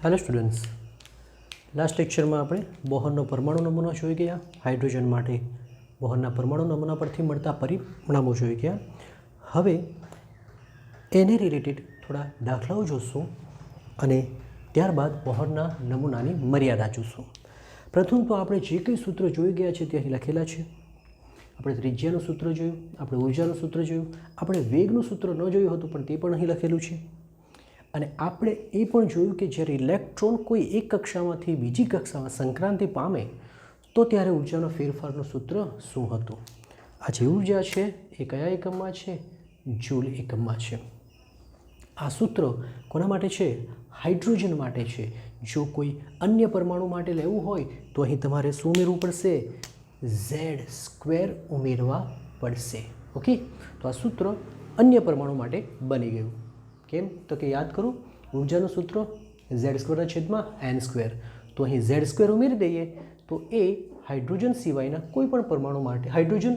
Hello students, last lecture में આપણે બોહરનો પરમાણુ નમૂનો જોઈ ગયા. હાઇડ્રોજન માટે બોહરના પરમાણુ નમૂના પરથી મળતા પરિણામો જોઈ ગયા. હવે એને રિલેટેડ થોડા દાખલાઓ જોશું અને ત્યારબાદ બોહરના નમૂનાની મર્યાદા જોશું. પ્રથમ તો આપણે જે કંઈ સૂત્ર જોઈ ગયા છે તે અહીં લખેલા છે. આપણે ત્રિજ્યાનું સૂત્ર જોયું, આપણે ઉર્જાનું સૂત્ર જોયું, આપણે વેગનું સૂત્ર ન જોયું હતું પણ તે પણ અહીં લખેલું છે. અને આપણે એ પણ જોયું કે જ્યારે ઇલેક્ટ્રોન કોઈ એક કક્ષામાંથી બીજી કક્ષામાં સંક્રાંતિ પામે તો ત્યારે ઉર્જાનો ફેરફારનું સૂત્ર શું હતું. આ જે ઉર્જા છે એ કયા એકમમાં છે? જૂલ એકમમાં છે. આ સૂત્ર કોના માટે છે? હાઇડ્રોજન માટે છે. જો કોઈ અન્ય પરમાણુ માટે લેવું હોય તો અહીં તમારે શું ઉમેરવું પડશે? Z² ઉમેરવા પડશે. ઓકે, તો આ સૂત્ર અન્ય પરમાણુ માટે બની ગયું. કેમ તો કે યાદ કરું, ઉર્જાનું સૂત્ર Z²/n². તો અહીં Z² ઉમેરી દઈએ તો એ હાઇડ્રોજન સિવાયના કોઈ પણ પરમાણુ માટે, હાઇડ્રોજન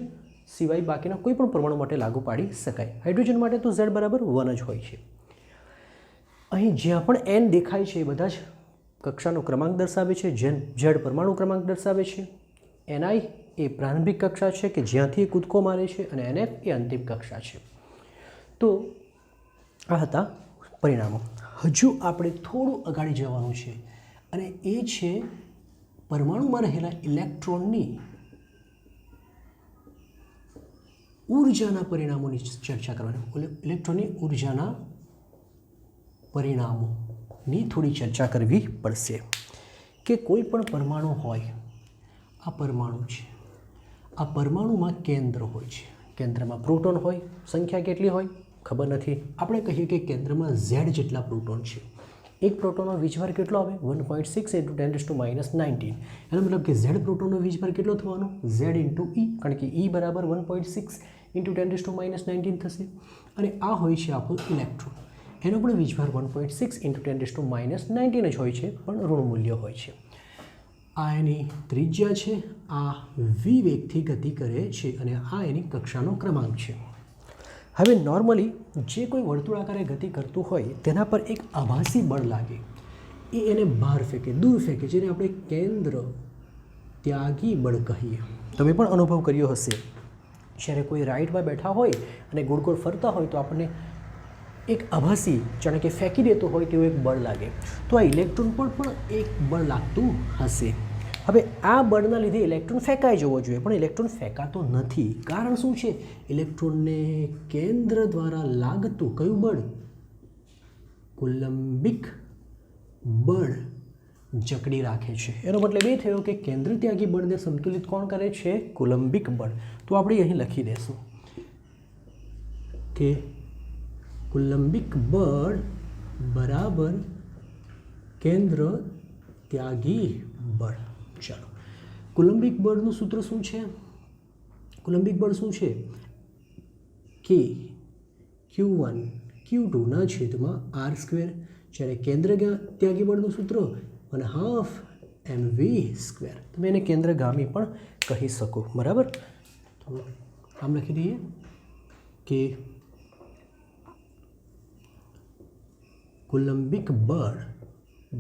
સિવાય બાકીના કોઈ પણ પરમાણુ માટે લાગુ પાડી શકાય. હાઇડ્રોજન માટે તો Z બરાબર 1 જ હોય છે. અહીં જ્યાં પણ n દેખાય છે એ બધા જ કક્ષાનો ક્રમાંક દર્શાવે છે. Z પરમાણુ ક્રમાંક દર્શાવે છે. Ni એ પ્રારંભિક કક્ષા છે કે જ્યાંથી એ કૂદકો મારે છે અને NF એ અંતિમ કક્ષા છે. તો આ હતા પરિણામો. હજુ આપણે થોડું અગાડી જવાનું છે અને એ છે પરમાણુમાં રહેલા ઇલેક્ટ્રોનની ઉર્જાના પરિણામોની ચર્ચા કરવાની. ઇલેક્ટ્રોનની ઉર્જાના પરિણામોની થોડી ચર્ચા કરવી પડશે. કે કોઈ પણ પરમાણુ હોય, આ પરમાણુ છે, આ પરમાણુમાં કેન્દ્ર હોય છે. કેન્દ્રમાં પ્રોટોન હોય. સંખ્યા કેટલી હોય ખબર નથી. આપણે કહીએ કે કેન્દ્રમાં Z જેટલા પ્રોટોન છે. એક પ્રોટોનનો વીજભાર કેટલો આવે? 1.6 × 10⁻19. એનો મતલબ કે Z પ્રોટોનનો વીજભાર કેટલો થવાનો? Z × E, કારણ કે E બરાબર 1.6 × 10⁻19 થશે. અને આ હોય છે આપણું ઇલેક્ટ્રોન. એનો પણ વીજભાર 1.6 × 10⁻19 જ હોય છે, પણ ઋણ મૂલ્ય હોય છે. આ એની ત્રિજ્યા છે. આ V વેગથી ગતિ કરે છે અને આ એની કક્ષાનો ક્રમાંક છે. હવે નોર્મલી જે કોઈ વર્તુળાકારે ગતિ કરતું હોય તેના પર એક આભાસી બળ લાગે, એ એને બહાર ફેંકે, દૂર ફેંકે, જેને આપણે કેન્દ્ર ત્યાગી બળ કહીએ. તમે પણ અનુભવ કર્યો હશે, જ્યારે કોઈ રાઇડમાં બેઠા હોય અને ગોળ ગોળ ફરતા હોય તો આપણને એક આભાસી, જાણે કે ફેંકી દેતો હોય તેવું એક બળ લાગે. તો આ ઇલેક્ટ્રોન પર પણ એક બળ લાગતું હશે. હવે આ બળના લીધે ઇલેક્ટ્રોન ફેંકાઈ જવો જોઈએ, પણ ઇલેક્ટ્રોન ફેંકાતો નથી. કારણ શું છે? ઇલેક્ટ્રોનને કેન્દ્ર દ્વારા લાગતું કયું બળ? કુલંબિક બળ જકડી રાખે છે. એનો મતલબ એ થયો કે કેન્દ્ર ત્યાગી બળને સંતુલિત કોણ કરે છે? કુલંબિક બળ. તો આપણે અહીં લખી દઈશું કે કુલંબિક બળ બરાબર કેન્દ્ર ત્યાગી બળ. ચાલો, કુલંબિક બળનું સૂત્ર શું છે? કુલંબિક બળ શું છે? કે Q1 Q2/r². જ્યારે કેન્દ્ર ત્યાગી બળનું સૂત્ર 1/2 mv². તમે એને કેન્દ્રગામી પણ કહી શકો. બરાબર, તો આમ લખી દઈએ કે કુલંબિક બળ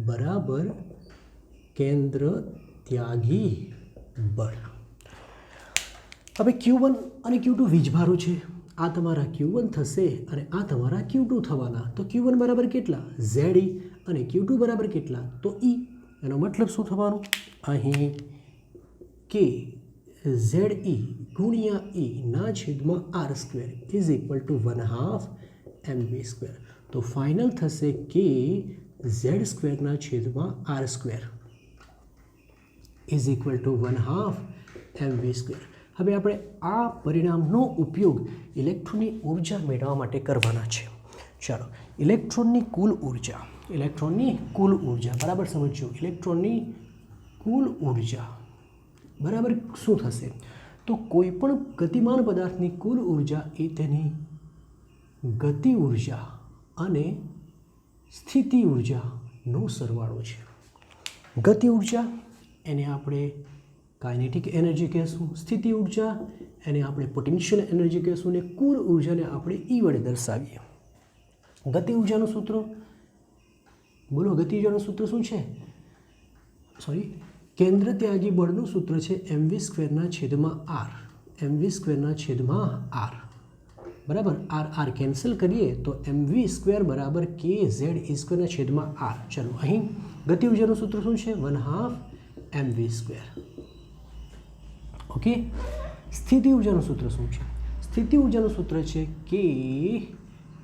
બરાબર કેન્દ્ર ત્યાગી બળ. હવે Q1 અને Q2 વીજભારો છે. આ તમારા Q1 થશે અને આ તમારા Q2 થવાના. તો Q1 બરાબર કેટલા? ZE. અને Q2 બરાબર કેટલા? તો E. એનો મતલબ શું થવાનું? અહીં કે ZE ગુણ્યા E/r² is equal to 1/2 mv². તો ફાઇનલ થશે કે Z²/r² is equal to 1/2 mv². હવે આપણે આ પરિણામનો ઉપયોગ ઇલેક્ટ્રોનની ઉર્જા મેળવવા માટે કરવાના છે. ચાલો, ઇલેક્ટ્રોનની કુલ ઉર્જા બરાબર સમજો. ઇલેક્ટ્રોનની કુલ ઉર્જા બરાબર શું થશે? તો કોઈ પણ ગતિમાન પદાર્થની કુલ ઉર્જા એ તેની ગતિ ઉર્જા અને સ્થિતિ ઉર્જાનો સરવાળો છે. ગતિ ઉર્જા એને આપણે કાઇનેટિક એનર્જી કહેશું. સ્થિતિ ઉર્જા એને આપણે પોટેન્શિયલ એનર્જી કહેશું. અને કુલ ઉર્જાને આપણે E વડે દર્શાવીએ. ગતિ ઉર્જાનું સૂત્ર બોલો ગતિ ઉર્જાનું સૂત્ર શું છે? સોરી, કેન્દ્ર ત્યાગી બળનું સૂત્ર છે mv²/r, mv²/r, બરાબર. આર કેન્સલ કરીએ તો mv² બરાબર kZe²/r. ચલો અહીં ગતિ ઉર્જાનું સૂત્ર શું છે? 1/2 mv². ઓકે. સ્થિતિ ઉર્જાનું સૂત્ર શું છે? સ્થિતિ ઉર્જાનું સૂત્ર છે કે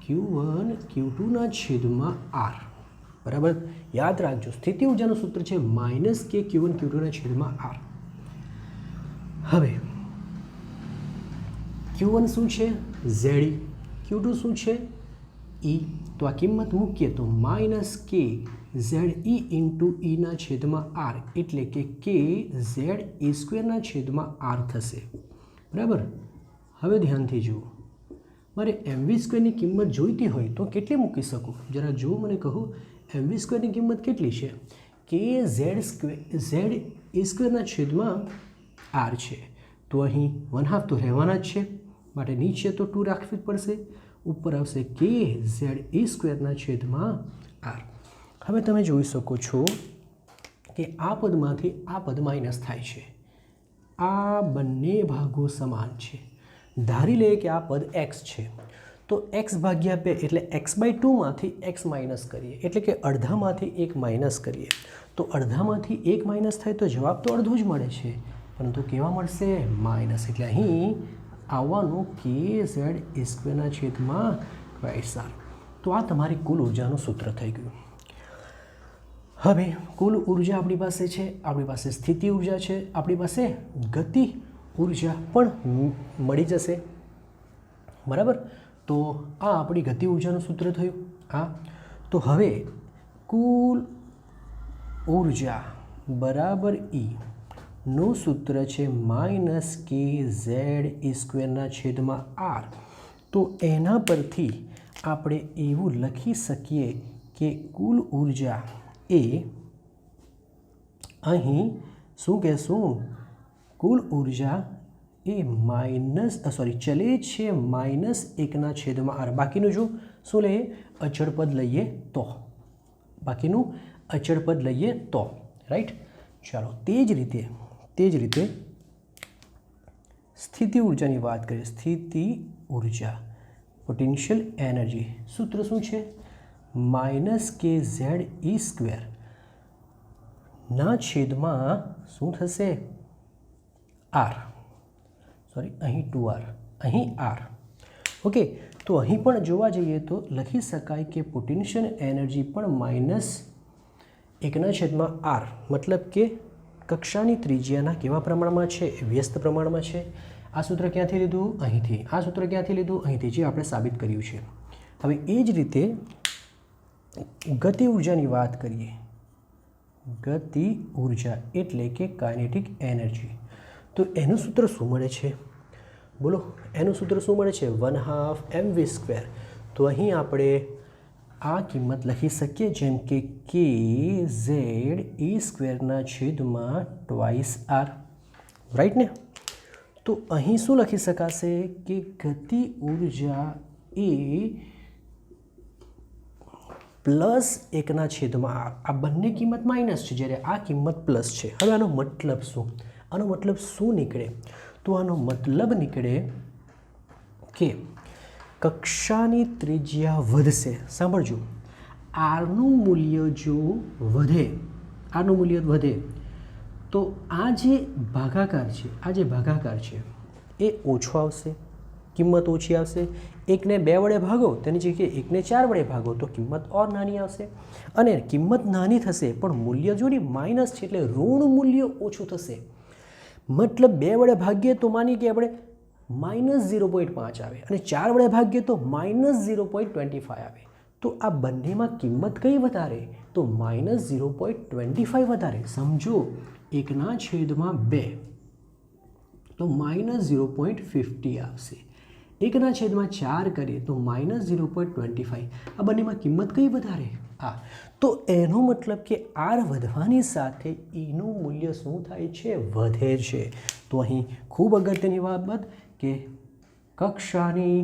Q1 Q2/r. બરાબર, યાદ રાખજો. સ્થિતિ ઉર્જાનું સૂત્ર છે -k Q1 Q2/r. હવે Q1 શું છે? ZE. Q2 શું છે? E. તો આ કિંમત મૂકીએ તો -k ZE × E/r એટલે કે kZe²/r થશે. બરાબર. હવે ધ્યાનથી જુઓ, મારે mv² ની કિંમત જોઈતી હોય તો કેટલી મૂકી શકું? જરા જો મને કહું, mv² ની કિંમત કેટલી છે? kZe²/r છે. તો અહીં 1/2 તો રહેવાના જ છે, માટે નીચે તો 2 રાખવી જ પડશે. ઉપર આવશે kZe²/r. હવે તમે જોઈ શકો છો કે આ પદમાંથી આ પદ માઇનસ થાય છે. આ બંને ભાગો સમાન છે. ધારી લઈએ કે આ પદ x છે, તો x/2 એટલે x/2 માંથી x માઇનસ કરીએ, એટલે કે અડધામાંથી 1 માઇનસ કરીએ. તો અડધામાંથી 1 માઇનસ થાય તો જવાબ તો અડધો જ મળે છે, પરંતુ કેવા મળશે? માઇનસ. એટલે અહીં આવવાનું kZe²/r. તો આ તમારી કુલ ઉર્જાનું સૂત્ર થઈ ગયું. હવે કુલ ઉર્જા આપણી પાસે છે, આપણી પાસે સ્થિતિ ઉર્જા છે, આપણી પાસે ગતિ ઉર્જા પણ મળી જશે. બરાબર. તો આ આપણી ગતિ ઉર્જાનું સૂત્ર થયું. હા, તો હવે કુલ ઉર્જા બરાબર E નું સૂત્ર છે -kZe²/r. તો એના પરથી આપણે એવું લખી શકીએ કે કુલ ઉર્જા એ અહીં શું કહેશું? કુલ ઉર્જા એ ચલે છે -1/r. બાકીનું જો શું લઈએ? અચળ પદ લઈએ તો. બાકીનું અચળ પદ લઈએ તો. રાઈટ. ચાલો, તે જ રીતે સ્થિતિ ઉર્જાની વાત કરીએ. સ્થિતિ ઉર્જા, પોટેન્શિયલ એનર્જી, સૂત્ર શું છે? -kZe² ના છેદમાં શું થશે? r. સોરી, અહીં 2r, અહીં r. ઓકે. તો અહીં પણ જોવા જઈએ તો લખી શકાય કે પોટેન્શિયલ એનર્જી પણ -1/r, મતલબ કે કક્ષાની ત્રિજ્યાના કેવા પ્રમાણમાં છે? વ્યસ્ત પ્રમાણમાં છે. આ સૂત્ર ક્યાંથી લીધું? અહીંથી. આ સૂત્ર ક્યાંથી લીધું? અહીંથી, જે આપણે સાબિત કર્યું છે. હવે એ જ રીતે ગતિ ઉર્જાની વાત કરીએ. ગતિ ઉર્જા એટલે કે કાઇનેટિક એનર્જી. તો એનું સૂત્ર શું મળે છે? બોલો, એનું સૂત્ર શું મળે છે? 1/2 mv². તો અહીં આપણે આ કિંમત લખી શકીએ જેમ કે kZe²/2r. રાઈટ ને? તો અહીં શું લખી શકાશે કે ગતિ ઉર્જા એ +1/r. આ બંને કિંમત માઇનસ છે, જ્યારે આ કિંમત પ્લસ છે. હવે આનો મતલબ શું? આનો મતલબ શું નીકળે? તો આનો મતલબ નીકળે કે કક્ષાની ત્રિજ્યા વધશે. સાંભળજો, આરનું મૂલ્ય જો વધે, આરનું મૂલ્ય વધે તો આ જે ભાગાકાર છે એ ઓછો આવશે, કિંમત ઓછી આવશે. 1ને 2 વડે ભાગો તેની જગ્યાએ 1ને 4 વડે ભાગો તો કિંમત ઓર નાની આવશે. અને કિંમત નાની થશે પણ મૂલ્ય જોડી માઇનસ છે, એટલે ઋણ મૂલ્ય ઓછું થશે. મતલબ 2 વડે ભાગીએ તો માની કે આપણે -0.5 આવે, અને 4 વડે ભાગીએ તો -0.25 આવે. તો આ બંનેમાં કિંમત કઈ વધારે? તો -0.25 વધારે. સમજો 1/2 તો -0.50 આવશે. 1/4 કરીએ તો -0.25. આ બંનેમાં કિંમત કઈ વધારે? આ. તો એનો મતલબ કે r વધવાની સાથે એનું મૂલ્ય શું થાય છે? વધે છે. તો અહીં ખૂબ અગત્યની બાબત કે કક્ષાની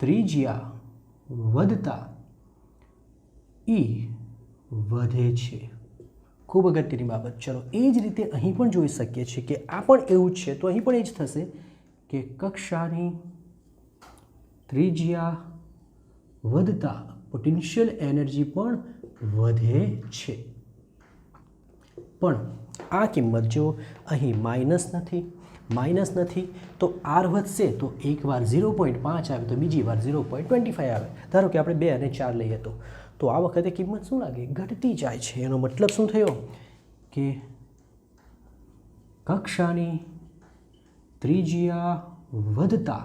ત્રિજ્યા વધતા ઈ વધે છે. ખૂબ અગત્યની બાબત. ચલો એ જ રીતે અહીં પણ જોઈ શકીએ છીએ કે આ પણ એવું જ છે, તો અહીં પણ એ જ થશે કે કક્ષાની ત્રિજ્યા વધતા પોટેન્શિયલ એનર્જી પણ વધે છે. પણ આ કિંમત જો અહીં માઇનસ નથી તો આર વધશે તો એક વાર 0.5 આવે તો બીજી વાર 0.25 આવે. ધારો કે આપણે 2 અને 4 લઈએ તો આ વખતે કિંમત શું લાગે? ઘટતી જાય છે. એનો મતલબ શું થયો કે કક્ષાની ત્રિજ્યા વધતા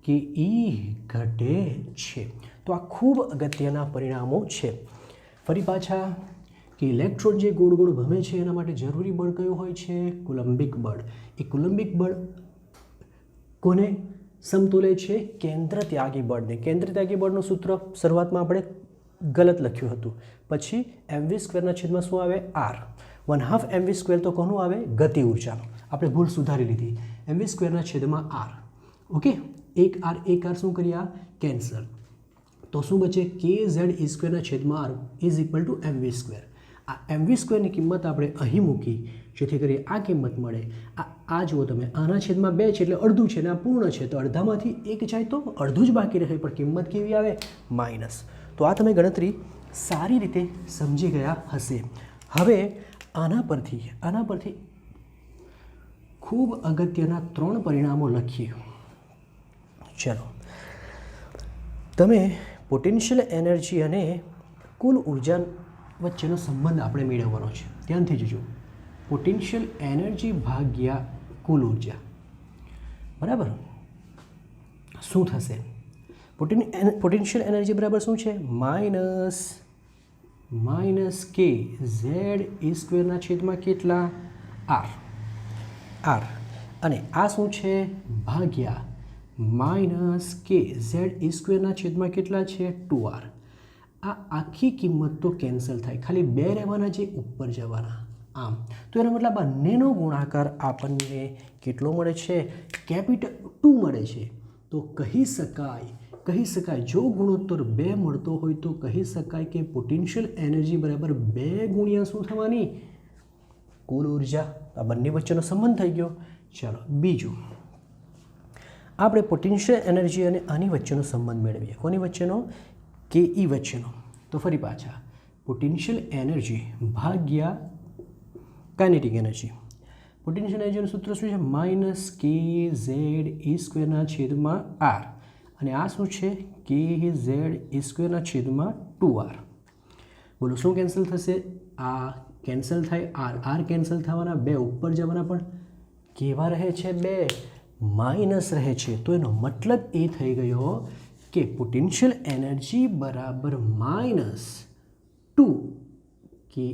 કે ઈ ઘટે છે. તો આ ખૂબ અગત્યના પરિણામો છે. ફરી પાછા કે ઇલેક્ટ્રોન જે ગોળ ગોળ ભમે છે એના માટે જરૂરી બળ કયું હોય છે? કુલંબિક બળ. એ કુલંબિક બળ કોને સમતુલે છે? કેન્દ્ર ત્યાગી બળને. કેન્દ્ર ત્યાગી બળનું સૂત્ર શરૂઆતમાં આપણે ગલત લખ્યું હતું. પછી mv²/માં શું આવે? r. 1/2 mv² તો કોનું આવે? ગતિ ઉર્જાનું. આપણે ભૂલ સુધારી લીધી. mv²/r. ઓકે, એક r શું કર્યા? કેન્સલ. તો શું બચે? kZe²/r is equal to mv². આ mv²ની કિંમત આપણે અહીં મૂકી જેથી કરી આ કિંમત મળે. આ જુઓ તમે, આના છેદમાં 2 છે એટલે અડધું છે ને આ પૂર્ણ છે, તો અડધામાંથી એક જાય તો અડધું જ બાકી રહે, પણ કિંમત કેવી આવે? માઇનસ. તો આ તમે ગણતરી સારી રીતે સમજી ગયા હશે. હવે આના પરથી ખૂબ અગત્યના 3 પરિણામો લખીએ. ચલો, તમે પોટેન્શિયલ એનર્જી અને કુલ ઉર્જા વચ્ચેનો સંબંધ આપણે મેળવવાનો છે. ધ્યાનથી જોજો. પોટેન્શિયલ એનર્જી ભાગ્યા કુલ ઉર્જા, બરાબર. શું થશે? પોટેન્શિયલ એનર્જી બરાબર શું છે? માઇનસ કે Ze²/કેટલા? r. અને આ શું છે? ભાગ્યા માઇનસ કે Ze²/કેટલા છે? 2r. આ આખી કિંમત તો કેન્સલ થાય, ખાલી 2 રહેવાના છે, ઉપર જવાના. આમ તો એનો મતલબ આ બંનેનો ગુણાકાર આપણને કેટલો મળે છે? $2 મળે છે. તો કહી શકાય જો ગુણોત્તર 2 મળતો હોય તો કહી શકાય કે પોટેન્શિયલ એનર્જી બરાબર 2 ગુણ્યા શું થવાની? કુલ ઉર્જા. આ બંને વચ્ચેનો સંબંધ થઈ ગયો. ચાલો બીજું, આપણે પોટેન્શિયલ એનર્જી અને આની વચ્ચેનો સંબંધ મેળવીએ. કોની વચ્ચેનો? કે ઈ વચ્ચેનો. તો ફરી પાછા પોટેન્શિયલ એનર્જી ભાગ્યા કાઇનેટિક એનર્જી. પોટેન્શિયલ એનર્જીનું સૂત્ર શું છે? -kZe²/r. અને આ શું છે? kZe²/2r. બોલો શું કેન્સલ થશે? આ કેન્સલ થાય, r કેન્સલ થવાના, 2 ઉપર જવાના, પણ કેવા રહે છે? 2 માઇનસ રહે છે. તો એનો મતલબ એ થઈ ગયો કે પોટેન્શિયલ એનર્જી બરાબર -2 ke.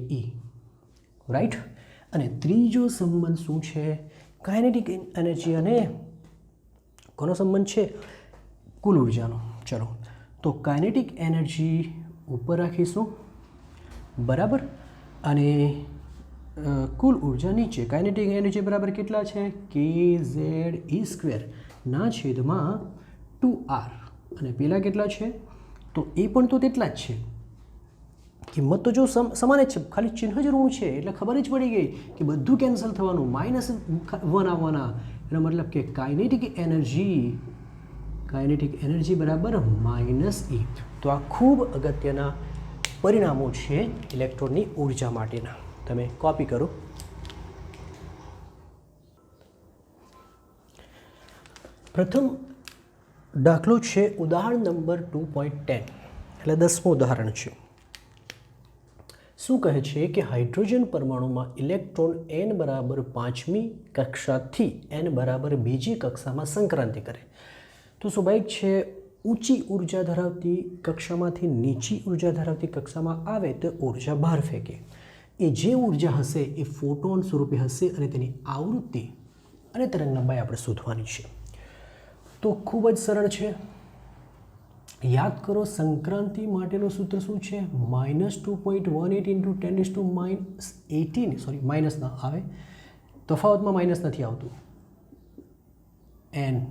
રાઈટ. અને ત્રીજો સંબંધ શું છે? કાઇનેટિક એનર્જી અને કોનો સંબંધ છે? કુલ ઉર્જાનો. ચલો, તો કાઇનેટિક એનર્જી ઉપર રાખીશું, બરાબર, અને કુલ ઉર્જા નીચે. કાઇનેટિક એનર્જી બરાબર કેટલા છે? kZe²/2r. અને પેલા કેટલા છે? તો એ પણ તો તેટલા જ છે. કિંમત તો જો સમાન જ છે, ખાલી ચિહ્ન જ ઋણ છે, એટલે ખબર જ પડી ગઈ કે બધું કેન્સલ થવાનું, -1 આવવાના. એનો મતલબ કે કાઇનેટિક એનર્જી બરાબર -E. તો આ ખૂબ અગત્યના પરિણામો છે ઇલેક્ટ્રોનની ઉર્જા માટેના. તમે કોપી કરો. પ્રથમ દાખલો છે ઉદાહરણ નંબર 2.10, એટલે 10મું ઉદાહરણ છે. શું કહે છે કે હાઇડ્રોજન પરમાણુમાં ઇલેક્ટ્રોન n બરાબર 5મી કક્ષાથી n બરાબર 2જી કક્ષામાં સંક્રાંતિ કરે. તો સ્વાભાવિક છે, ઊંચી ઉર્જા ધરાવતી કક્ષામાંથી નીચી ઉર્જા ધરાવતી કક્ષામાં આવે તો ઉર્જા બહાર ફેંકે. એ જે ઉર્જા હશે એ ફોટોન સ્વરૂપે હશે અને તેની આવૃત્તિ અને તરંગલંબાઈ આપણે શોધવાની છે. તો ખૂબ જ સરળ છે. યાદ કરો, સંક્રાંતિ માટેનું સૂત્ર શું છે? -2.18 × 10⁻18, સોરી માઇનસ ના આવે, તફાવતમાં માઇનસ નથી આવતું. ni²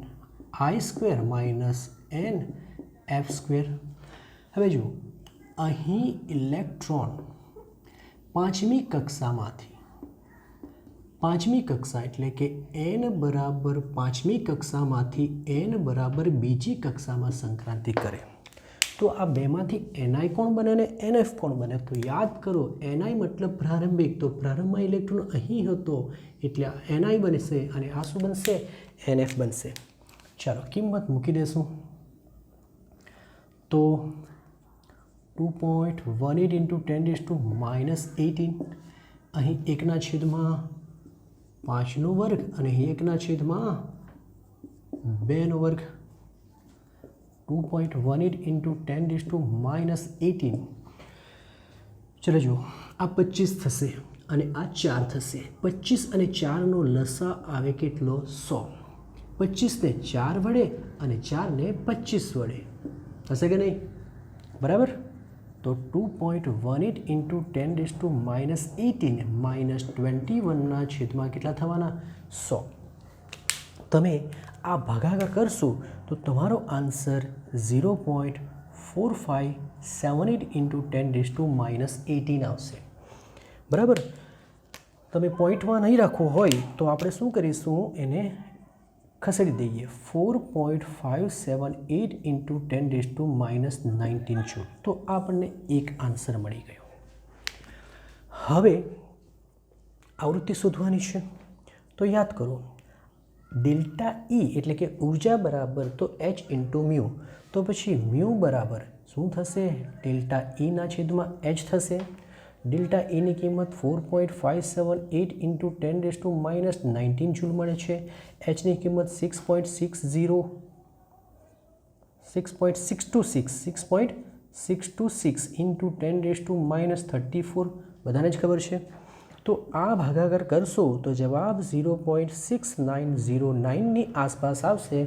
- nf². હવે જુઓ, અહીં ઇલેક્ટ્રોન પાંચમી કક્ષા એટલે કે n બરાબર પાંચમી કક્ષામાંથી n બરાબર બીજી કક્ષામાં સંક્રાંતિ કરે તો આ બેમાંથી ni કોણ બને અને nf કોણ બને? તો યાદ કરો, ni મતલબ પ્રારંભિક, તો પ્રારંભમાં ઇલેક્ટ્રોન અહીં હતો એટલે ni બનશે અને આ શું બનશે? nf બનશે. ચાલો કિંમત મૂકી દેશું. તો 2.18 × 10⁻18 અહીં 1/5 વર્ગ અને અહીં 1/2 વર્ગ. 2.18 × 10⁻18. ચલો જુઓ, આ 25 થશે અને આ 4 થશે. 25 અને 4નો લસા આવે કેટલો? 100. 25ને 4 વડે અને 4ને 25 વડે થશે કે નહીં? બરાબર. તો 2.18 × 10⁻18 -21ના છેદમાં કેટલા થવાના? 100. તમે આ ભાગાકાર કરશો તો તમારો આન્સર 0.4578 × 10⁻18 આવશે. બરાબર. તમે પોઈન્ટમાં નહીં રાખવું હોય તો આપણે શું કરીશું? એને ખસેડી દઈએ. 4.578 × 10⁻19 જૂલ. તો આપણને એક આન્સર મળી ગયો. હવે આવૃત્તિ શોધવાની છે. તો યાદ કરો, ડેલ્ટા E એટલે કે ઉર્જા બરાબર તો h × મ્યુ. તો પછી મ્યુ બરાબર શું થશે? ડેલ્ટા Eના છેદમાં h થશે. ડેલ્ટા Eની કિંમત 4.578 × 10⁻19 જૂલ મળે છે. hની કિંમત 6.626 × 10⁻34 બધાને જ ખબર છે. તો આ ભાગાકાર કરશો તો જવાબ 0.6909ની આસપાસ આવશે.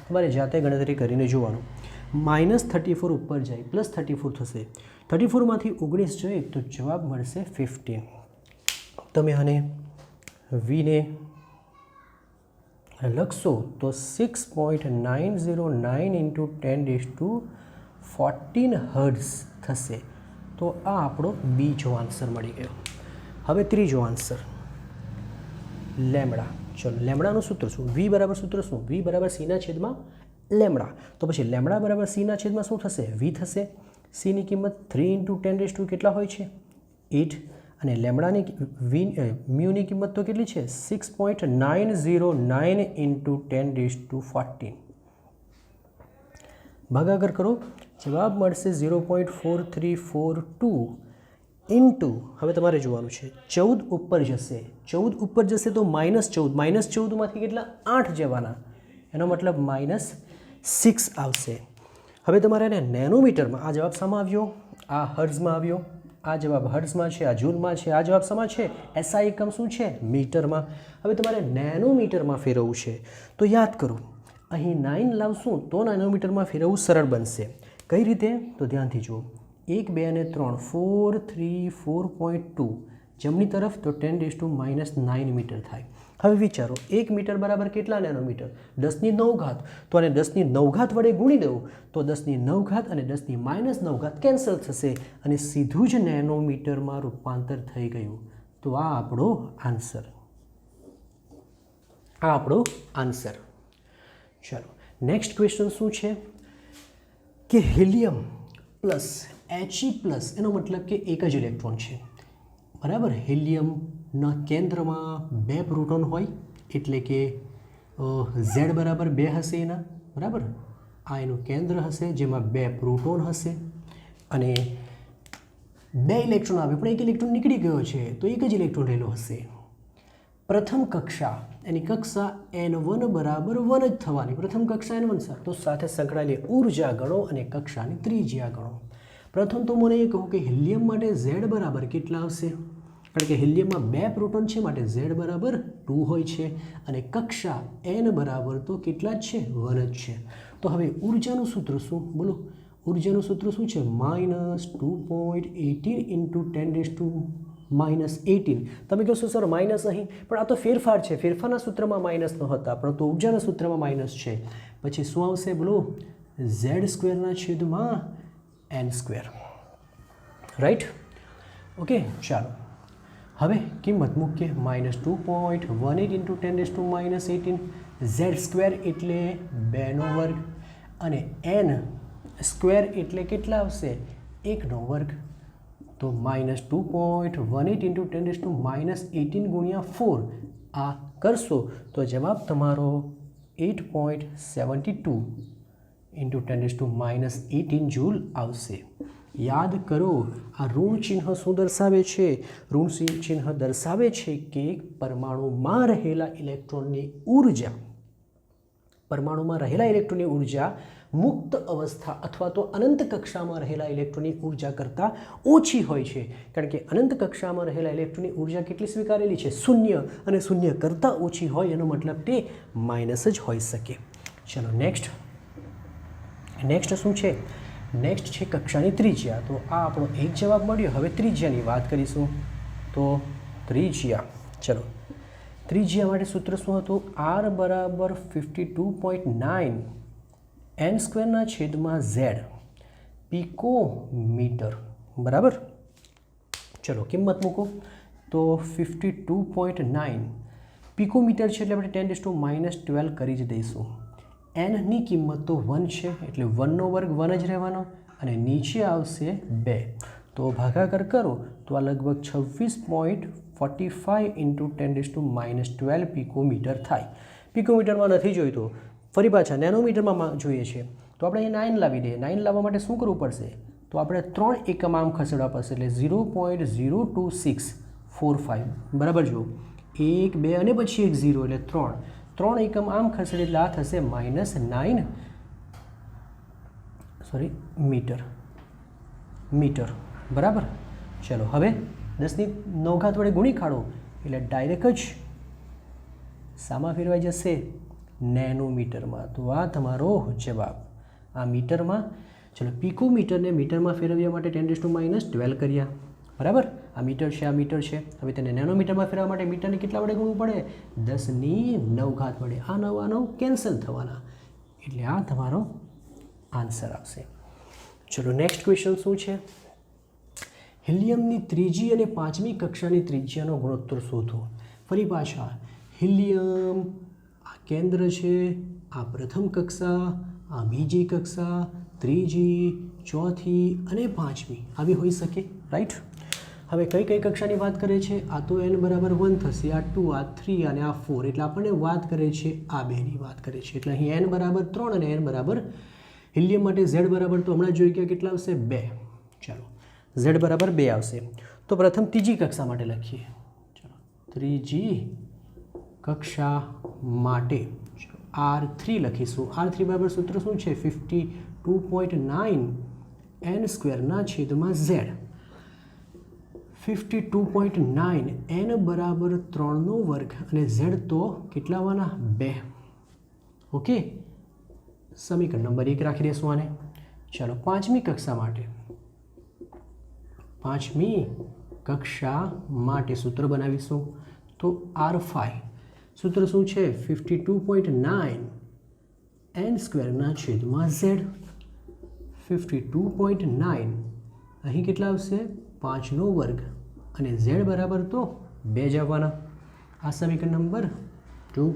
તમારે જાતે ગણતરી કરીને જોવાનું. -34 ઉપર જાય +34 થશે. 34માંથી 19 જોઈએ તો જવાબ મળશે 15. તમે આને વીને લખશો તો 6.909 × 10⁻14 હર્ટ્ઝ થશે. તો આ આપણો બીજો આન્સર મળી ગયો. હવે ત્રીજો આન્સર લેમડા. ચલો લેમડાનું સૂત્ર શું? વી બરાબર સૂત્ર શું? વી બરાબર સીના છેદમાં લેમડા. તો પછી લેમડા બરાબર સીના છેદમાં શું થશે? વી થશે. સીની કિંમત 3 × 10⁻2 કેટલા હોય છે? 8. અને લેમડાની મ્યુની કિંમત તો કેટલી છે? 6.909 × 10⁻14. ભાગાકાર કરો, જવાબ મળશે 0.4342 ઇન્ટુ, હવે તમારે જોવાનું છે 14 ઉપર જશે. 14 ઉપર જશે તો -14. -14માંથી કેટલા? 8 જવાના. એનો મતલબ -6 આવશે. હવે તમારે એને નેનોમીટરમાં, આ જવાબ શામાં આવ્યો? આ હર્ટ્ઝમાં આવ્યો. આ જવાબ હર્ટ્ઝમાં છે, આ જૂલમાં છે. આ જવાબ શામાં છે? એસઆઈ એકમ શું છે? મીટરમાં. હવે તમારે નેનોમીટરમાં ફેરવવું છે. તો યાદ કરો, અહીં 9 લાવશું તો નેનોમીટરમાં ફેરવવું સરળ બનશે. કઈ રીતે? તો ધ્યાનથી જુઓ. 1, 2 અને 3, 4, 3, 4.2 જમણી તરફ તો 10⁻9 મીટર થાય. હવે વિચારો, 1 મીટર બરાબર કેટલા નેનોમીટર? 10⁹. તો આને 10⁹ વડે ગુણી દઉં તો 10⁹ અને 10⁻9 કેન્સલ થશે અને સીધું જ નેનોમીટરમાં રૂપાંતર થઈ ગયું. તો આ આપણો આન્સર. ચલો નેક્સ્ટ ક્વેશ્ચન શું છે કે હિલિયમ પ્લસ He+ એનો મતલબ કે એક જ ઇલેક્ટ્રોન છે. બરાબર. હિલિયમના કેન્દ્રમાં 2 પ્રોટોન હોય એટલે કે Z બરાબર 2 હશે એના. બરાબર. આ એનું કેન્દ્ર હશે જેમાં 2 પ્રોટોન હશે અને 2 ઇલેક્ટ્રોન આવે પણ એક ઇલેક્ટ્રોન નીકળી ગયો છે તો એક જ ઇલેક્ટ્રોન રહેલો હશે. પ્રથમ કક્ષા એની કક્ષા N1 બરાબર 1 જ થવાની. પ્રથમ કક્ષા N1 તો સાથે સંકળાયેલી ઉર્જા ગણો અને કક્ષાની ત્રિજ્યા ગણો. પ્રથમ તો મને એ કહું કે હિલિયમ માટે Z બરાબર કેટલા આવશે? કારણ કે હિલિયમમાં 2 પ્રોટોન છે માટે Z બરાબર 2 હોય છે અને કક્ષા N બરાબર તો કેટલા જ છે? 1 જ છે. તો હવે ઉર્જાનું સૂત્ર શું? બોલો. ઉર્જાનું સૂત્ર શું છે? -2.18 × 10⁻18. તમે કહેશો સર માઇનસ અહીં, પણ આ તો ફેરફાર છે. ફેરફારના સૂત્રમાં માઇનસ ન હતા પરંતુ ઉર્જાના સૂત્રમાં માઇનસ છે. પછી શું આવશે? બોલો. Z² N². રાઈટ. ઓકે, ચાલો હવે કિંમત મૂકીએ. -2.18 ઇન્ટુ 10⁻18 ઝેડ સ્ક્વેર એટલે 2નો વર્ગ અને એન સ્ક્વેર એટલે કેટલા આવશે? 1નો વર્ગ. તો -2.18 ઇન્ટુ 10⁻18 ગુણ્યા 4 આ કરશો તો જવાબ તમારો 8.72 ઇન્ટુ 10⁻18 જૂલ આવશે. યાદ કરો, આ ઋણ ચિહ્ન શું દર્શાવે છે? ઋણ ચિહ્ન દર્શાવે છે કે પરમાણુમાં રહેલા ઇલેક્ટ્રોનની ઉર્જા, પરમાણુમાં રહેલા ઇલેક્ટ્રોનની ઉર્જા મુક્ત અવસ્થા અથવા તો અનંત કક્ષામાં રહેલા ઇલેક્ટ્રોનની ઉર્જા કરતાં ઓછી હોય છે. કારણ કે અનંત કક્ષામાં રહેલા ઇલેક્ટ્રોનની ઉર્જા કેટલી સ્વીકારેલી છે? 0, અને 0 કરતાં ઓછી હોય એનો મતલબ તે માઇનસ જ હોઈ શકે. ચલો નેક્સ્ટ શું છે? નેક્સ્ટ છે કક્ષાની ત્રિજ્યા. તો આ આપણો એક જવાબ મળ્યો. હવે ત્રિજ્યાની વાત કરીશું. તો ત્રિજ્યા, ચલો ત્રિજ્યા માટે સૂત્ર શું હતું? R બરાબર 52.9 n સ્ક્વેરના છેદમાં ઝેડ પિકોમીટર. બરાબર. ચલો કિંમત મૂકો. તો 52.9 પિકોમીટર છે એટલે આપણે 10⁻12 કરી જ દઈશું. એનની કિંમત તો 1 છે એટલે 1નો વર્ગ 1 જ રહેવાનો અને નીચે આવશે 2. તો ભાગાકાર કરો તો આ લગભગ 26.45 ઇન્ટુ 10⁻12 પિકોમીટર થાય. પિકોમીટરમાં નથી જોઈતો, ફરી પાછા નેનોમીટરમાં જોઈએ છે. તો આપણે અહીં 9 લાવી દઈએ. 9 લાવવા માટે શું કરવું પડશે? તો આપણે 3 એકમ આમ ખસેડવા પડશે એટલે 0.02645. બરાબર જુઓ, 1 2 અને પછી એક 0 એટલે 3 એકમ આમ ખસેડે એટલે આ થશે -9 મીટર. બરાબર. ચલો હવે 10ની 9 ઘાત વડે ગુણી કાઢો એટલે ડાયરેક્ટ જ શામાં ફેરવાઈ જશે? નેનોમીટરમાં. તો આ તમારો જવાબ. આ મીટરમાં. ચલો પિકોમીટરને મીટરમાં ફેરવ્યા માટે 10⁻12 કર્યા. બરાબર. આ મીટર છે, આ મીટર છે. હવે તેને નેનોમીટરમાં ફેરવવા માટે મીટરને કેટલા વડે ગુણવું પડે? 10ની 9 ઘાત વડે. આ 9 કેન્સલ થવાના એટલે આ તમારો આન્સર આવશે. ચલો નેક્સ્ટ ક્વેશ્ચન શું છે? હિલિયમની ત્રીજી અને પાંચમી કક્ષાની ત્રિજ્યાનો ગુણોત્તર શોધો. ફરી પાછા હિલિયમ આ કેન્દ્ર છે, આ પ્રથમ કક્ષા, આ બીજી કક્ષા, ત્રીજી, ચોથી અને પાંચમી આવી હોઈ શકે. રાઈટ. હવે કઈ કઈ કક્ષાની વાત કરે છે? આ તો n બરાબર 1 થશે, આ 2, આ 3 અને આ 4. એટલે આપણને વાત કરે છે આ બેની વાત કરે છે. એટલે અહીં n બરાબર 3 અને n બરાબર, હિલિયમ માટે z બરાબર તો હમણાં જોઈ ગયા કેટલા આવશે? 2. ચાલો z બરાબર 2 આવશે. તો પ્રથમ ત્રીજી કક્ષા માટે લખીએ. ચાલો ત્રીજી કક્ષા માટે R3 લખીશું. R3 બરાબર સૂત્ર શું છે? 52.9 n સ્ક્વેરના છેદમાં z. 52.9 n બરાબર 3નો વર્ગ અને z તો કેટલા આવવાના? 2. ઓકે, સમીકરણ નંબર 1 રાખી દઈશું આને. ચાલો પાંચમી કક્ષા માટે, પાંચમી કક્ષા માટે સૂત્ર બનાવીશું. તો R5 સૂત્ર શું છે? 52.9 n સ્ક્વેરના છેદમાં z. 52.9 અહીં કેટલા આવશે? 5નો વર્ગ અને z બરાબર તો 2 જ આવવાના. આ સમીકરણ નંબર 2.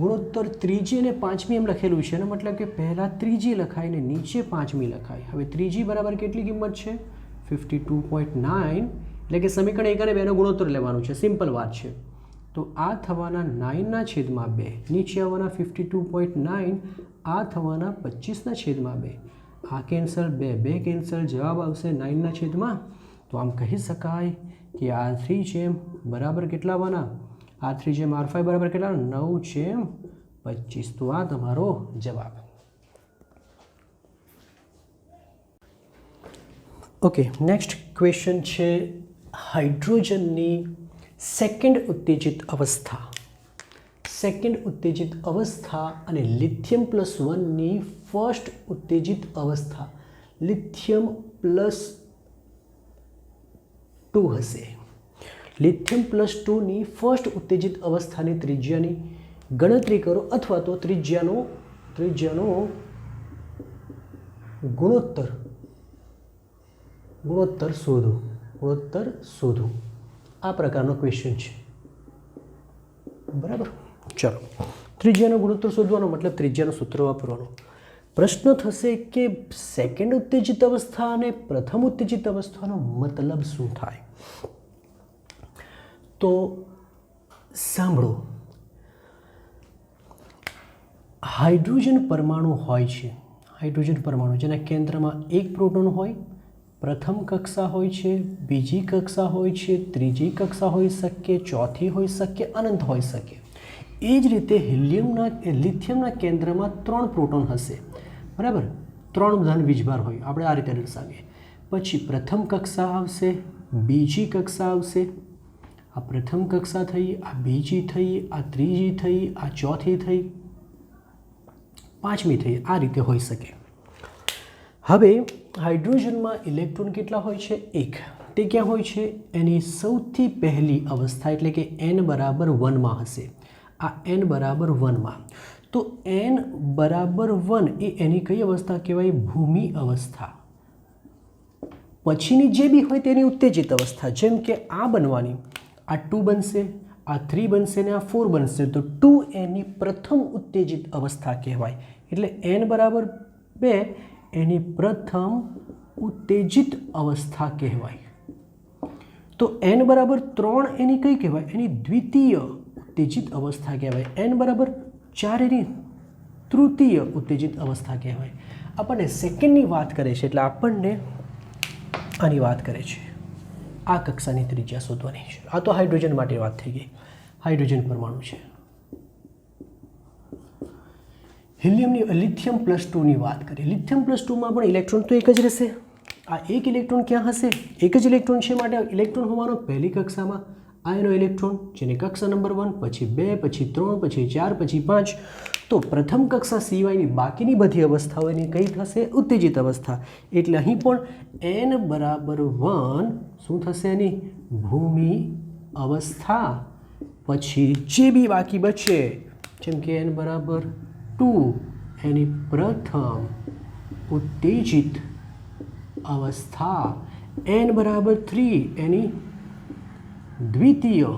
ગુણોત્તર ત્રીજી અને પાંચમી એમ લખેલું છે, એનો મતલબ કે પહેલાં ત્રીજી લખાય ને નીચે પાંચમી લખાય. હવે ત્રીજી બરાબર કેટલી કિંમત છે? 52.9. એટલે કે સમીકરણ 1 અને 2નો ગુણોત્તર લેવાનું છે. સિમ્પલ વાત છે. તો આ થવાના 9ના છેદમાં 2, નીચે આવવાના 52.9, આ થવાના 25ના છેદમાં 2. આ કેન્સલ, 2 કેન્સલ, જવાબ આવશે 9ના છેદમાં. તો આમ કહી શકાય કે R3 જેમ બરાબર કેટલા આવવાના? R3 જેમ R5 બરાબર કેટલા? 9/25. તો આ તમારો જવાબ. ઓકે, નેક્સ્ટ ક્વેશ્ચન છે હાઇડ્રોજનની સેકન્ડ ઉત્તેજિત અવસ્થા. સેકન્ડ ઉત્તેજિત અવસ્થા અને લિથિયમ +1ની ફર્સ્ટ ઉત્તેજિત અવસ્થા. લિથિયમ +2 હશે. લિથિયમ +2ની ફર્સ્ટ ઉત્તેજિત અવસ્થાની ત્રિજ્યાની ગણતરી કરો અથવા તો ત્રિજ્યાનો ગુણોત્તર ગુણોત્તર શોધો, ગુણોત્તર શોધો, આ પ્રકારનો ક્વેશ્ચન છે, બરાબર. ચલો, ત્રિજ્યાનો ગુણોત્તર શોધવાનો મતલબ ત્રિજ્યાનું સૂત્ર વાપરવાનું. પ્રશ્ન થશે કે સેકન્ડ ઉત્તેજિત અવસ્થા અને પ્રથમ ઉત્તેજિત અવસ્થાનો મતલબ શું થાય? તો સાંભળો, હાઇડ્રોજન પરમાણુ હોય છે, હાઇડ્રોજન પરમાણુ જેના કેન્દ્રમાં એક પ્રોટોન હોય, પ્રથમ કક્ષા હોય છે, બીજી કક્ષા હોય છે, ત્રીજી કક્ષા હોઈ શકે, ચોથી હોઈ શકે, અનંત હોઈ શકે. એ જ રીતે લિથિયમના કેન્દ્રમાં 3 પ્રોટોન હશે, બરાબર. 3 ધન વીજભાર હોય, આપણે આ રીતે દર્શાવીએ. પછી પ્રથમ કક્ષા આવશે, બીજી કક્ષા આવશે, આ પ્રથમ કક્ષા થઈ, આ બીજી થઈ, આ ત્રીજી થઈ, આ ચોથી થઈ, પાંચમી થઈ, આ રીતે હોઈ શકે. હવે હાઇડ્રોજનમાં ઇલેક્ટ્રોન કેટલા હોય છે? 1. તે ક્યાં હોય છે? એની સૌથી પહેલી અવસ્થા એટલે કે n બરાબર 1માં હશે. આ n બરાબર 1માં. તો n બરાબર 1 એ એની કઈ અવસ્થા કહેવાય? ભૂમિ અવસ્થા. પછીની જે બી હોય તેની ઉત્તેજિત અવસ્થા, જેમ કે આ બનવાની, આ 2 બનશે, આ 3 બનશે ને આ 4 બનશે, તો 2 એની પ્રથમ ઉત્તેજિત અવસ્થા કહેવાય. એટલે n બરાબર 2 એની પ્રથમ ઉત્તેજિત અવસ્થા કહેવાય. તો n બરાબર 3 એની કઈ કહેવાય? એની દ્વિતીય ઉત્તેજિત અવસ્થા કહેવાય. n બરાબર 4 એની તૃતીય ઉત્તેજિત અવસ્થા કહેવાય. આપણને સેકન્ડની વાત કરે છે એટલે આપણને આની વાત કરે છે, આ કક્ષાની ત્રિજ્યા શોધવાની છે. આ તો હાઇડ્રોજન માટે વાત થઈ ગઈ, હાઇડ્રોજન પરમાણુ છે. લિથિયમ +2ની વાત કરીએ. લિથિયમ +2માં પણ ઇલેક્ટ્રોન તો એક જ રહેશે. આ એક ઇલેક્ટ્રોન ક્યાં હશે? એક જ ઇલેક્ટ્રોન છે, માટે ઇલેક્ટ્રોન હોવાનો પહેલી કક્ષામાં. આ એનો ઇલેક્ટ્રોન જેની કક્ષા નંબર 1, પછી 2, પછી 3, પછી 4, પછી 5. તો પ્રથમ કક્ષા સિવાયની બાકીની બધી અવસ્થાઓ એની કઈ થશે? ઉત્તેજિત અવસ્થા. એટલે અહીં પણ n બરાબર 1 શું થશે? એની ભૂમિ અવસ્થા. પછી જે બી બાકી બચે, જેમ કે n બરાબર 2 એની પ્રથમ ઉત્તેજિત અવસ્થા, n બરાબર 3 એની દ્વિતીય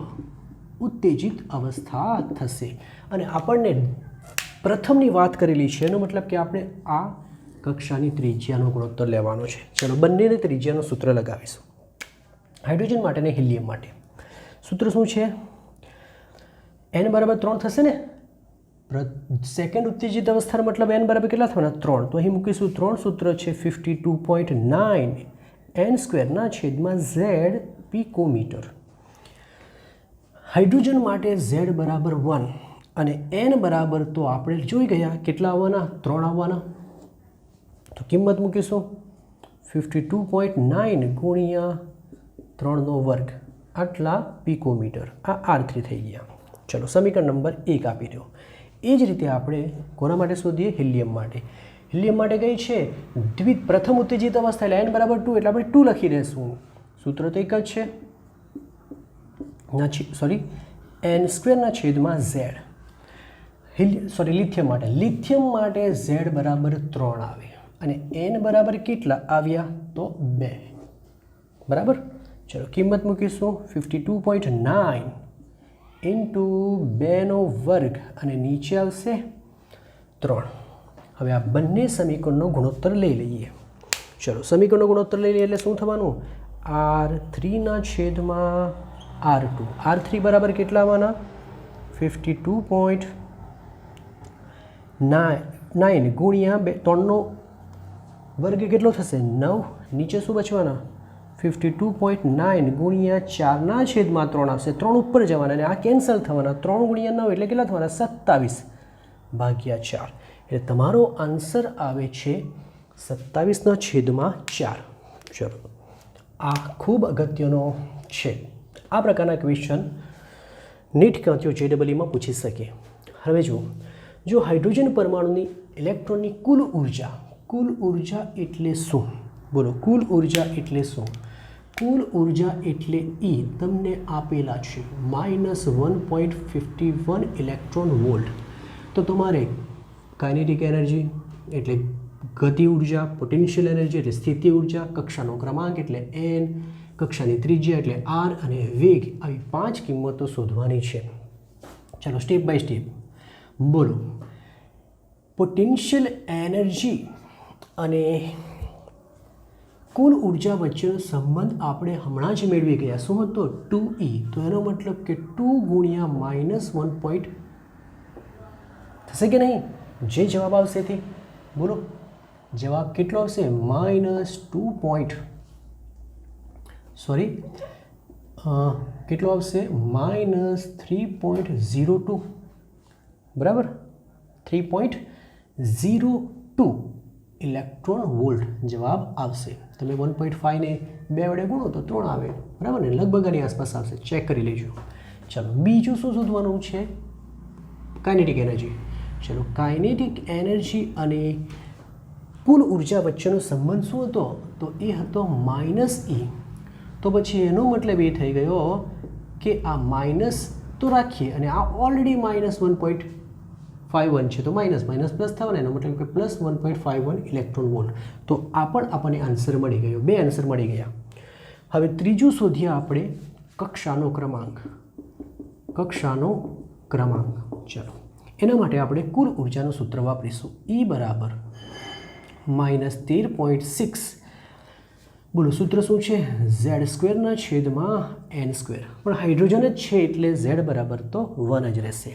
ઉત્તેજિત અવસ્થા થશે. અને આપણને પ્રથમની વાત કરેલી છે, એનો મતલબ કે આપણે આ કક્ષાની ત્રિજ્યાનો ગુણોત્તર લેવાનો છે. ચલો, બંનેને ત્રિજ્યાનું સૂત્ર લગાવીશું. હાઇડ્રોજન માટે અને હિલિયમ માટે સૂત્ર શું છે? n બરાબર 3 થશે ને. સેકન્ડ ઉત્તેજિત અવસ્થાનો મતલબ n બરાબર કેટલા થવાના? 3. તો અહીં મૂકીશું 3. સૂત્ર છે 52.9 n² z પિકોમીટર. હાઇડ્રોજન માટે z બરાબર 1 અને n બરાબર તો આપણે જોઈ ગયા કેટલા આવવાના? 3 આવવાના. તો કિંમત મૂકીશું 52.9 ગુણ્યા 3² આટલા પિકોમીટર. આ R3 થઈ ગયા. ચલો, સમીકરણ નંબર 1 આપી દો. એ જ રીતે આપણે કોના માટે શોધીએ? હિલિયમ માટે. હિલિયમ માટે કઈ છે? પ્રથમ ઉત્તેજિત અવસ્થા એટલે n બરાબર 2 એટલે આપણે 2 લખી દઈશું. સૂત્ર તો એક જ છે, n²/z. લિથિયમ માટે z બરાબર 3 આવે અને n બરાબર કેટલા આવ્યા? તો 2. બરાબર. ચલો, કિંમત મૂકીશું 52.9 ઇન્ટુ 2² અને નીચે આવશે 3. હવે આ બંને સમીકરણનો ગુણોત્તર લઈ લઈએ. ચલો, સમીકરણનો ગુણોત્તર લઈ લઈએ એટલે શું થવાનું? R3/R2. R3 બરાબર કેટલા આવવાના? 52.9 ગુણ્યા 3² કેટલો થશે? 9. નીચે શું બચવાના? 52.9 ગુણ્યા 4/3 આવશે. 3 ઉપર જવાના અને આ કેન્સલ થવાના. 3 ગુણ્યા 9 એટલે કેટલા થવાના? 27/4. એટલે તમારો આન્સર આવે છે 27/4. ચલો, આ ખૂબ અગત્યનો છે. આ પ્રકારના ક્વેશ્ચન નીટ કાંતિઓ JEEમાં પૂછી શકે. હવે જો હાઇડ્રોજન પરમાણુની ઇલેક્ટ્રોનની કુલ ઉર્જા એટલે શું? બોલો, કુલ ઉર્જા એટલે શું? કુલ ઉર્જા એટલે E તમને આપેલા છે -1.51 ઇલેક્ટ્રોન વોલ્ટ. તો તમારે કાઇનેટિક એનર્જી એટલે ગતિ ઉર્જા, પોટેન્શિયલ એનર્જી એટલે સ્થિતિ ઉર્જા, કક્ષાનો ક્રમાંક એટલે n, કક્ષાની ત્રિજ્યા એટલે r અને વેગ, આવી 5 કિંમતો શોધવાની છે. ચાલો સ્ટેપ બાય સ્ટેપ બોલો. પોટેન્શિયલ એનર્જી અને કુલ ઉર્જા વચ્ચેનો સંબંધ આપણે હમણાં જ મેળવી ગયા. શું હતો? 2E. તો એનો મતલબ કે 2 ગુણ્યા -1 થશે કે નહીં? જે જવાબ આવશે તે બોલો. જવાબ કેટલો આવશે? કેટલો આવશે? -3.02. બરાબર, 3.02 ઇલેક્ટ્રોન વોલ્ટ જવાબ આવશે. તમે 1.5 ને 2 વડે ગુણો તો 3 આવે. બરાબર ને, લગભગ આની આસપાસ આવશે. ચેક કરી લેજો. ચાલો બીજું શું શોધવાનું છે? Kinetic energy. ચલો કાઇનેટિક એનર્જી અને કુલ ઉર્જા વચ્ચેનો સંબંધ શું હતો? તો એ હતો -E. તો પછી એનો મતલબ એ થઈ ગયો કે આ માઇનસ તો રાખીએ અને આ ઓલરેડી -1.51 છે તો માઇનસ પ્લસ થવાના, એનો મતલબ કે +1.51 ઇલેક્ટ્રોન વોલ્ટ. તો આ પણ આપણને આન્સર મળી ગયો. 2 આન્સર મળી ગયા. હવે ત્રીજું શોધીએ આપણે કક્ષાનો ક્રમાંક. ચલો એના માટે આપણે કુલ ઉર્જાનું સૂત્ર વાપરીશું. E બરાબર -13.6. બોલો સૂત્ર શું છે? Z² n². પણ હાઇડ્રોજન જ છે એટલે Z બરાબર તો 1 જ રહેશે.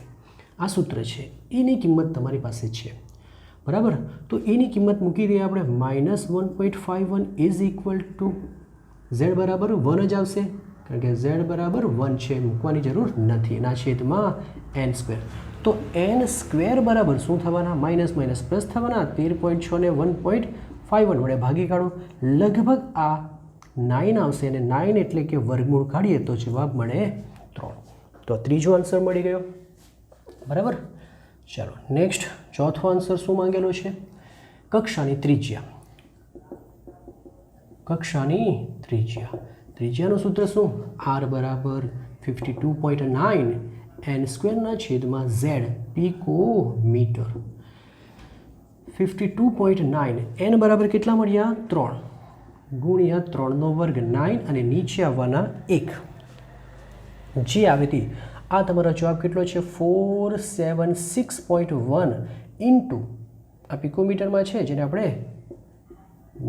આ સૂત્ર છે. એની કિંમત તમારી પાસે છે. બરાબર, તો એની કિંમત મૂકી દઈએ આપણે. -1.51 ઇઝ ઇક્વલ ટુ Z બરાબર 1 જ આવશે, કારણ કે Z બરાબર 1 છે, મૂકવાની જરૂર નથી. એના છેદમાં n². તો n² બરાબર શું થવાના? માઇનસ પ્લસ થવાના. 13.6 ને 1.51 વડે ભાગી કાઢો. લગભગ આ 9 આવશે અને 9 એટલે કે વર્ગમૂળ કાઢીએ તો જવાબ મળે 3. તો ત્રીજો આન્સર મળી ગયો. બરાબર. ચાલો નેક્સ્ટ ચોથો આન્સર શું માંગેલો છે? કક્ષાની ત્રિજ્યા. ત્રિજ્યાનું સૂત્ર શું? R બરાબર 52.9 n² Z પિકોમીટર. 52.9 n બરાબર કેટલા મળ્યા? 3 ગુણ્યા 3નો વર્ગ 9 અને નીચે આવવાના 1 જે આવે તે. આ તમારો જવાબ કેટલો છે? 476.1 ઇન્ટુ આ પિકોમીટરમાં છે જેને આપણે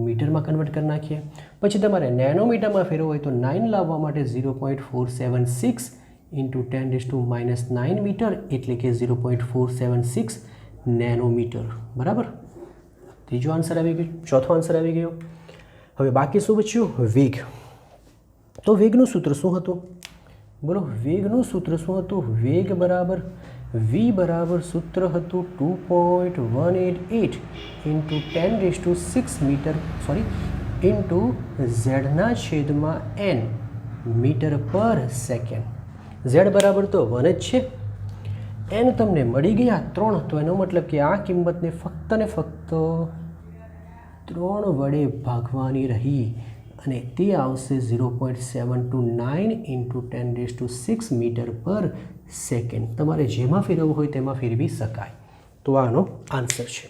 મીટરમાં કન્વર્ટ કરી નાખીએ. પછી તમારે નેનોમીટરમાં ફેરવવું હોય તો 9 લાવવા માટે 0.476 ઇન્ટુ 10⁻⁹ મીટર એટલે કે 0.476 નેનોમીટર. બરાબર. ત્રીજો આન્સર આવી ગયો. ચોથો આન્સર આવી ગયો. હવે બાકી શું બચ્યું? વેગ. તો વેગનું સૂત્ર શું હતું? બોલો વેગનું સૂત્ર શું હતું? વેગ બરાબર v બરાબર સૂત્ર હતું 2.188 into 10⁶ meter into Z/n meter per second. Z બરાબર તો 1 જ છે. n તમને મળી ગયા 3, તો એનો મતલબ કે આ કિંમતને ફક્ત ને ફક્ત 3 વડે ભાગવાની રહી અને તે આવશે 0.729 ઇન્ટુ 10⁶ મીટર પર સેકન્ડ. તમારે જેમાં ફેરવવું હોય તેમાં ફેરવી શકાય. તો આનો આન્સર છે.